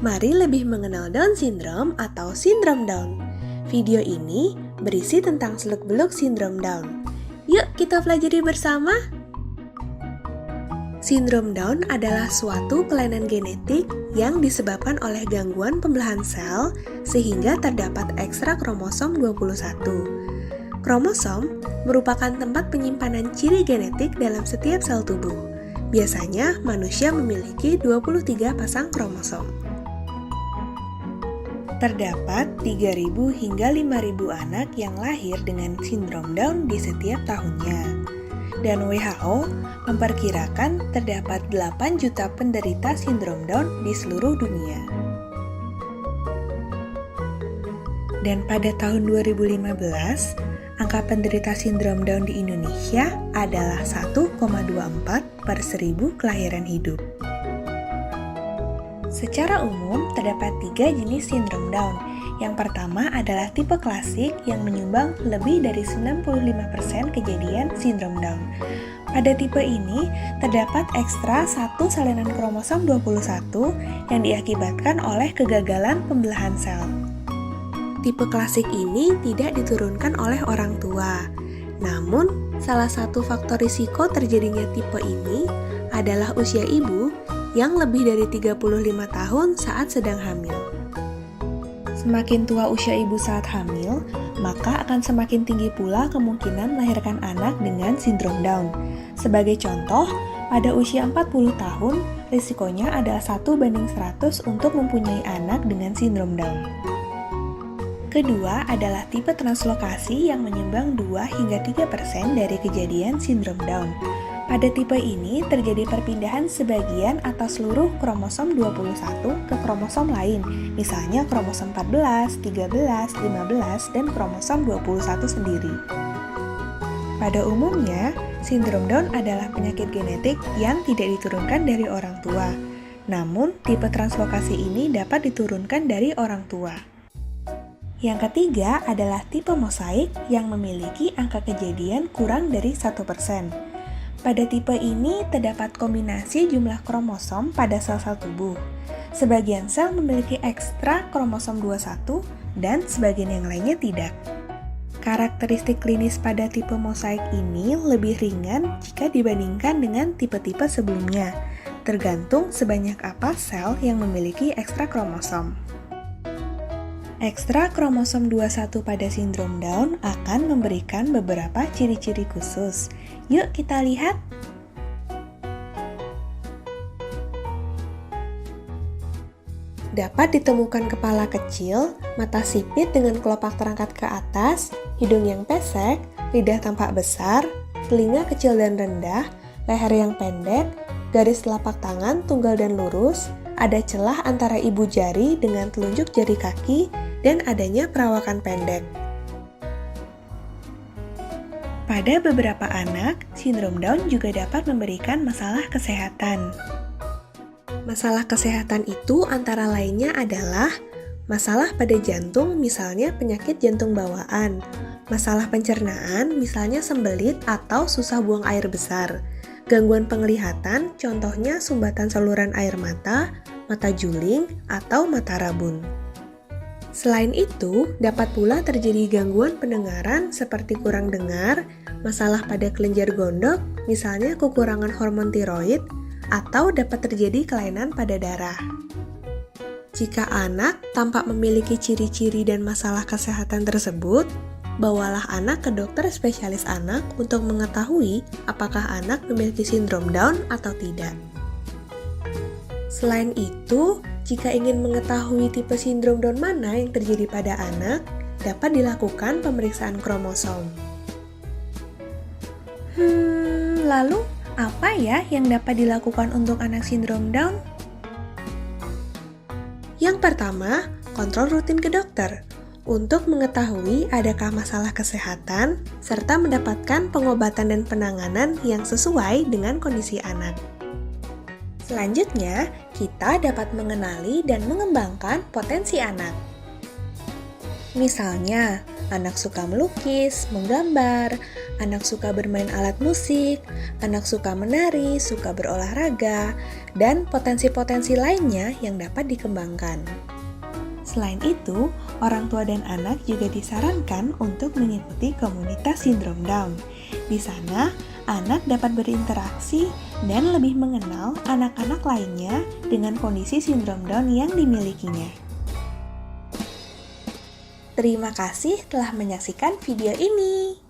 Mari lebih mengenal Down Syndrome atau sindrom Down. Video ini berisi tentang seluk-beluk sindrom Down. Yuk kita pelajari bersama. Sindrom Down adalah suatu kelainan genetik yang disebabkan oleh gangguan pembelahan sel sehingga terdapat ekstra kromosom 21. Kromosom merupakan tempat penyimpanan ciri genetik dalam setiap sel tubuh. Biasanya manusia memiliki 23 pasang kromosom. Terdapat 3.000 hingga 5.000 anak yang lahir dengan sindrom Down di setiap tahunnya. Dan WHO memperkirakan terdapat 8 juta penderita sindrom Down di seluruh dunia. Dan pada tahun 2015, angka penderita sindrom Down di Indonesia adalah 1,24 per 1000 kelahiran hidup. Secara umum, terdapat 3 jenis sindrom Down. Yang pertama adalah tipe klasik yang menyumbang lebih dari 95% kejadian sindrom Down. Pada tipe ini, terdapat ekstra satu salinan kromosom 21 yang diakibatkan oleh kegagalan pembelahan sel. Tipe klasik ini tidak diturunkan oleh orang tua. Namun, salah satu faktor risiko terjadinya tipe ini adalah usia ibu yang lebih dari 35 tahun saat sedang hamil. Semakin tua usia ibu saat hamil, maka akan semakin tinggi pula kemungkinan melahirkan anak dengan sindrom Down. Sebagai contoh, pada usia 40 tahun, risikonya adalah 1:100 untuk mempunyai anak dengan sindrom Down. Kedua adalah tipe translokasi yang menyumbang 2 hingga 3% dari kejadian sindrom Down. Pada tipe ini terjadi perpindahan sebagian atau seluruh kromosom 21 ke kromosom lain, misalnya kromosom 14, 13, 15, dan kromosom 21 sendiri. Pada umumnya, sindrom Down adalah penyakit genetik yang tidak diturunkan dari orang tua. Namun, tipe translokasi ini dapat diturunkan dari orang tua. Yang ketiga adalah tipe mosaik yang memiliki angka kejadian kurang dari 1%. Pada tipe ini terdapat kombinasi jumlah kromosom pada sel-sel tubuh. Sebagian sel memiliki ekstra kromosom 21 dan sebagian yang lainnya tidak. Karakteristik klinis pada tipe mosaik ini lebih ringan jika dibandingkan dengan tipe-tipe sebelumnya, tergantung sebanyak apa sel yang memiliki ekstra kromosom. Ekstra kromosom 21 pada sindrom Down akan memberikan beberapa ciri-ciri khusus. Yuk kita lihat. Dapat ditemukan kepala kecil, mata sipit dengan kelopak terangkat ke atas, hidung yang pesek, lidah tampak besar, telinga kecil dan rendah, leher yang pendek, garis telapak tangan tunggal dan lurus, ada celah antara ibu jari dengan telunjuk jari kaki, dan adanya perawakan pendek. Pada beberapa anak, sindrom Down juga dapat memberikan masalah kesehatan. Masalah kesehatan itu antara lainnya adalah masalah pada jantung, misalnya penyakit jantung bawaan, masalah pencernaan, misalnya sembelit atau susah buang air besar, gangguan penglihatan, contohnya sumbatan saluran air mata, mata juling, atau mata rabun. Selain itu, dapat pula terjadi gangguan pendengaran seperti kurang dengar, masalah pada kelenjar gondok, misalnya kekurangan hormon tiroid, atau dapat terjadi kelainan pada darah. Jika anak tampak memiliki ciri-ciri dan masalah kesehatan tersebut, bawalah anak ke dokter spesialis anak untuk mengetahui apakah anak memiliki sindrom Down atau tidak. Selain itu, jika ingin mengetahui tipe sindrom Down mana yang terjadi pada anak, dapat dilakukan pemeriksaan kromosom. Lalu apa ya yang dapat dilakukan untuk anak sindrom Down? Yang pertama, kontrol rutin ke dokter untuk mengetahui adakah masalah kesehatan serta mendapatkan pengobatan dan penanganan yang sesuai dengan kondisi anak. Selanjutnya, kita dapat mengenali dan mengembangkan potensi anak. Misalnya, anak suka melukis, menggambar, anak suka bermain alat musik, anak suka menari, suka berolahraga, dan potensi-potensi lainnya yang dapat dikembangkan. Selain itu, orang tua dan anak juga disarankan untuk mengikuti komunitas sindrom Down. Di sana, anak dapat berinteraksi dan lebih mengenal anak-anak lainnya dengan kondisi sindrom Down yang dimilikinya. Terima kasih telah menyaksikan video ini.